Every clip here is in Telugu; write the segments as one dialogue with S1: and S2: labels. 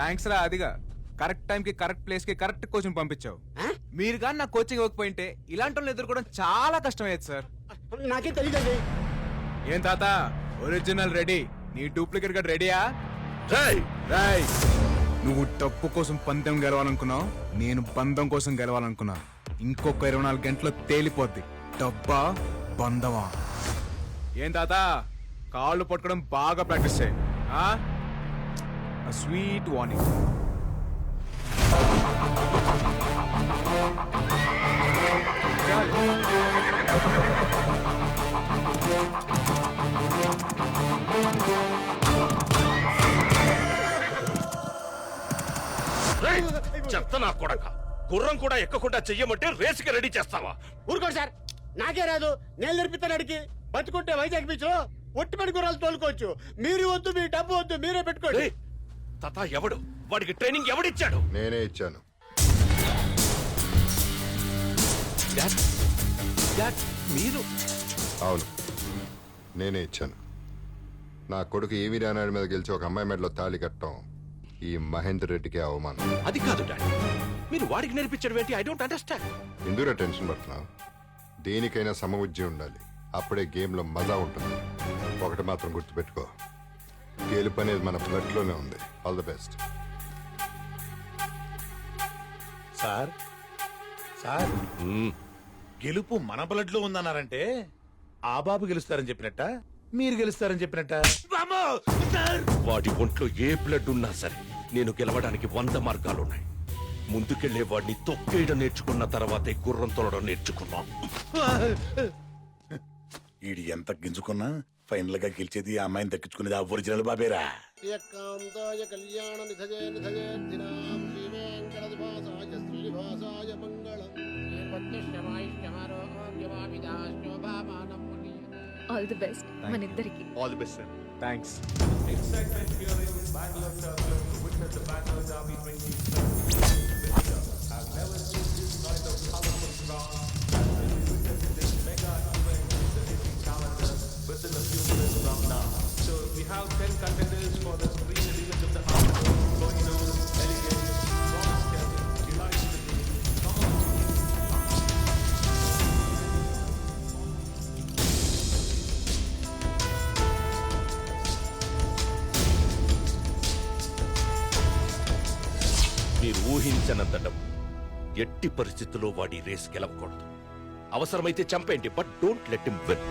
S1: థ్యాంక్స్ రా అదిగా కరెక్ట్ టైం కి కరెక్ట్ ప్లేస్ కి కరెక్ట్ కోచింగ్ పంపించావు. మీరు కానీ నా కోచింగ్ ఇవ్వకపోయింటే ఇలాంటి వాళ్ళు ఎదుర్కోవడం చాలా కష్టమయ్యేది సార్.
S2: నాకేం తెలియదండి.
S1: ఏం తాత ఒరిజినల్ రెడీ, నీ డూప్లికేట్ గా రెడీయా?
S3: రేయ్
S1: రాయ్ నువ్వు డబ్బు కోసం పందెం గెలవాలనుకున్నావు, నేను బంధం కోసం గెలవాలనుకున్నా. ఇంకొక 24 గంటలు తేలిపోద్ది డబ్బా బంధమా. ఏం తాత కాళ్ళు పట్టుకోవడం బాగా ప్రాక్టీస్ చేయి. Sweet warning.
S3: చెత్త నా కొడక, గుర్రం కూడా ఎక్కకుండా చెయ్యమంటే రేసుకి రెడీ చేస్తావా?
S2: ఊరుకోండి సార్, నాకే రాదు. నేను నేర్పిస్తాను అడిగి. బతుకుంటే వైజాగ్ బీచ్ లో ఒట్టిపడి గుర్రాలు తోలుకోవచ్చు. మీరు వద్దు, మీ డబ్బు వద్దు, మీరే పెట్టుకోండి.
S3: తాత ఎవడు వాడికి ట్రైనింగ్ ఎవడిచ్చాడు?
S4: నేనే ఇచ్చాను.
S3: మీరు?
S4: అవును, నేనే ఇచ్చాను. నా కొడుకు ఈవి రానాయుడు మీద గెలిచి ఒక అమ్మాయి మెడలో తాళి కట్టడం ఈ మహేందర్ రెడ్డికి అవమానం.
S3: అది కాదు డాడీ, మీరు వాడికి నేర్పించడం ఏంటి? I don't understand.
S4: ఎందుకు టెన్షన్ పడుతున్నావు? దేనికైనా సమబుద్ధి ఉండాలి, అప్పుడే గేమ్లో మజా ఉంటుంది. ఒకటి మాత్రం గుర్తుపెట్టుకో, గెలుపు అనేది మన బ్లడ్లోనే ఉంది. All the best.
S5: Sir sir గెలుపు మన బ్లడ్ లో ఉందన్నారంటే ఆ బాబు గెలుస్తారని చెప్పినట్ట, మీరు గెలుస్తారని చెప్పినట్ట?
S3: వాడి ఒంట్లో ఏ బ్లడ్ ఉన్నా సరే నేను గెలవడానికి 100 మార్గాలున్నాయి. ముందుకెళ్లే వాడిని తొక్కేయడం నేర్చుకున్న తర్వాతే గుర్రం తొలడం నేర్చుకున్నాం.
S5: ఈడు ఎంత గింజుకున్నా ఫైనల్ గా గెలిచేది ఆ అమ్మాయిని దక్కించుకునేది ఆ ఒరిజినల్ బాబేరా.
S2: ఏకాంతాయ కళ్యాణ నిధయే నిధయేర్ధినాం శ్రీ వెంకటనివాసాయ శ్రీనివాసాయ మంగళం.
S6: ఆల్ ది బెస్ట్ మనిద్దరికి.
S1: All the best sir. Thanks.
S3: మీరు ఊహించనంత డబ్బు. ఎట్టి పరిస్థితుల్లో వాడి రేస్ గెలవకూడదు. అవసరమైతే చంపేయండి, but don't let him win.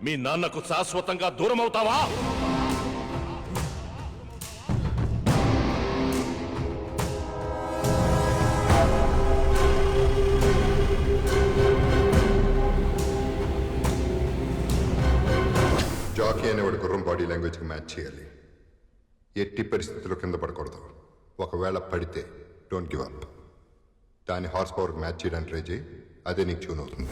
S3: మీ నాన్నకు శాశ్వతంగా దూరం అవుతావా?
S4: జాకీ అనేవాడు గుర్రం బాడీ లాంగ్వేజ్కి మ్యాచ్ చేయాలి. ఎట్టి పరిస్థితుల్లో కింద పడకూడదు. ఒకవేళ పడితే డోంట్ గివ్ అప్. దాని హార్స్ పవర్కి మ్యాచ్ చేయడానికి ట్రై చేయి. అదే నీకు ట్యూన్ అవుతుంది.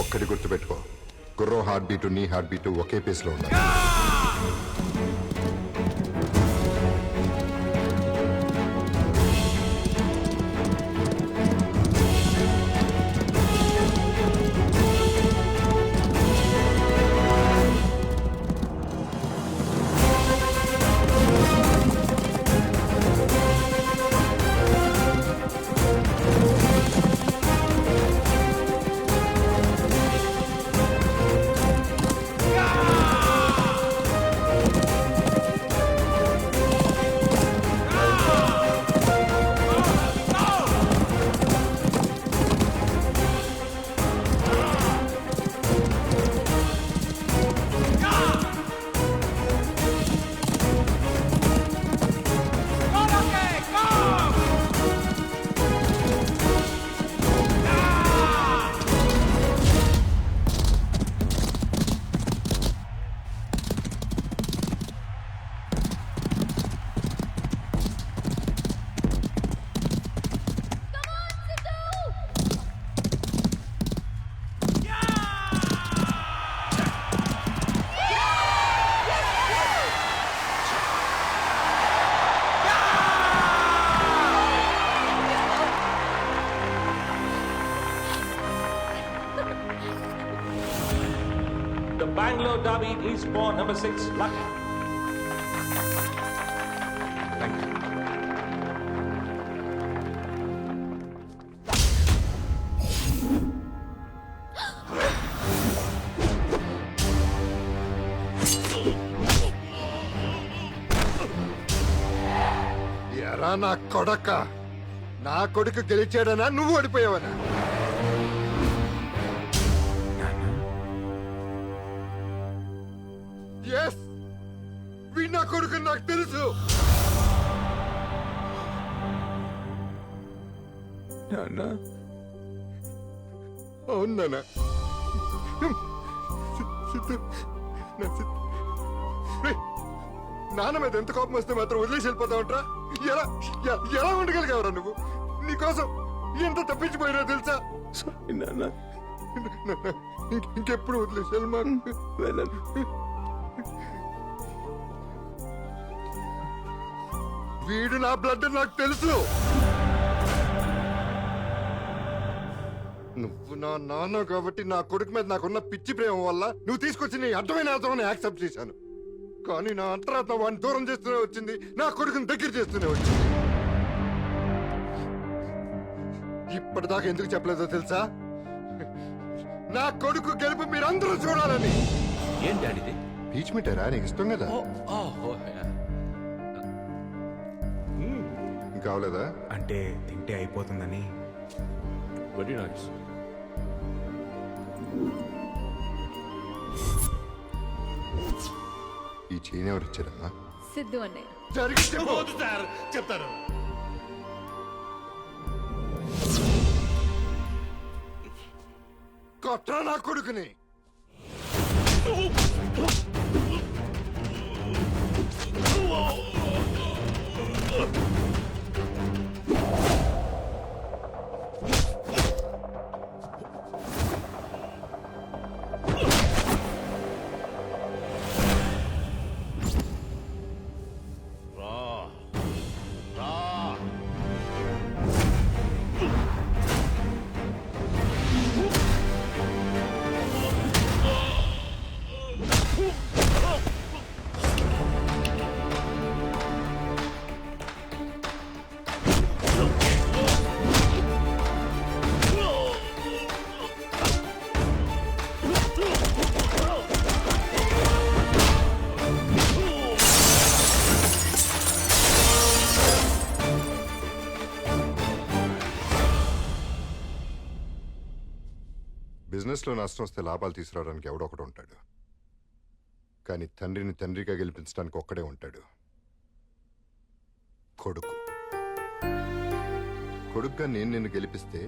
S4: ఒక్కటి గుర్తుపెట్టుకో, గుర్రం హార్ట్ బీటు నీ హార్ట్ బీటు ఒకే పేస్లో ఉండాలి.
S7: The Bangalore Derby is for number 6, Luck.
S4: ఎరా నా కొడక, నా కొడుకు గెలిచాడనా నువ్వు ఓడిపోయావనా? ఎస్, వీడు నా కొడుకు నాకు తెలుసు. అవును నాన్న. నాన్న మీద ఎంత కోపం వస్తే మాత్రం వదిలేసి వెళ్ళిపోతావంట్రా? ఎలా ఎలా ఉండగలిగావరా నువ్వు? నీకోసం ఎంత తప్పించిపోయినా తెలుసా? ఇంకెప్పుడు వదిలేసి వెళ్ళను. వీడు నా బ్లడ్ నాకు తెలుసు. నువ్వు నా నాన్న కాబట్టి నా కొడుకు మీద నాకున్న పిచ్చి ప్రేమ వల్ల నువ్వు తీసుకొచ్చి నీ అర్థమైన అర్థమని యాక్సెప్ట్ చేశాను. కానీ నా అంతరాత్మ వాడిని దూరం చేస్తూనే వచ్చింది, నా కొడుకుని దగ్గర చేస్తూనే వచ్చింది. ఇప్పటిదాకా ఎందుకు చెప్పలేదో తెలుసా? నా కొడుకు గెలుపు మీరందరూ చూడాలని.
S3: ఏం డాడీది?
S4: పీచ్ మిఠారా నీకు ఇష్టం కదా? ఇంకా అవలేదా?
S1: అంటే తింటే అయిపోతుందని.
S3: Very nice.
S4: ఈ చైన్ ఎవరు ఇచ్చారమ్మా?
S6: సిద్ధు అన్నయ్య.
S4: జరిగి చెప్పు.
S5: సార్ చెప్తాను.
S4: కొట్రా నా కొడుకుని. బిజినెస్లో నష్టం వస్తే లాభాలు తీసుకురావడానికి ఎవడో ఒకడు ఉంటాడు, కానీ తండ్రిని తండ్రిగా గెలిపించడానికి ఒక్కడే ఉంటాడు, కొడుకు. కొడుకుగా నేను నిన్ను గెలిపిస్తే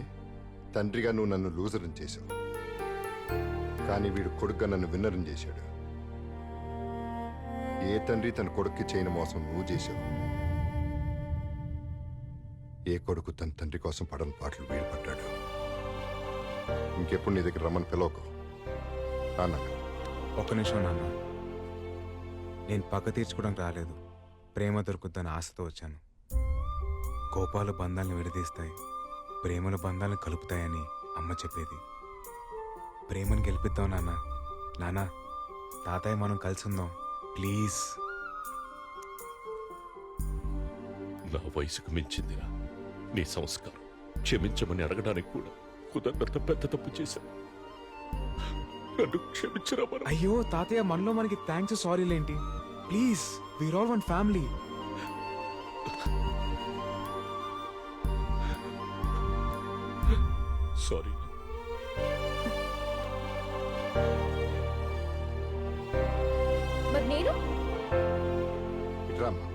S4: తండ్రిగా నువ్వు నన్ను లూజర్ని చేశావు, కానీ వీడు కొడుకుగా నన్ను విన్నర్ని చేశాడు. ఏ తండ్రి తన కొడుక్కి చేయని మోసం నువ్వు చేశావు. ఏ కొడుకు తన తండ్రి కోసం పడని పాటలు వీడు పడ్డాడు. ఇంకెప్పుడు నీ దగ్గర రమ్మని పిలవకు అన్నా.
S1: ఒక్క నిమిషం నాన్న, నేను పక్క తీర్చుకోవడానికి రాలేదు, ప్రేమ దొరుకుద్దని ఆశతో వచ్చాను. కోపాలు బంధాలను విడదీస్తాయి, ప్రేమలు బంధాలను కలుపుతాయని అమ్మ చెప్పేది. ప్రేమను గెలిపిద్దాం నాన్న. నాన్న, తాతయ్య మనం కలిసి ఉందాం ప్లీజ్.
S3: నా వయసుకు మించిందిరా నీ సంస్కారం. క్షమించమని అడగడానికి కూడా కుదరనంత పెద్ద తప్పు చేశాను. నన్ను క్షమించరా మనం.
S1: అయ్యో తాతయ్య, మనలో మనకి థ్యాంక్స్ సారీలేంటి, please, we're all one family.
S3: Sorry.
S6: మరి నేను
S4: ఇట్రామ్మా.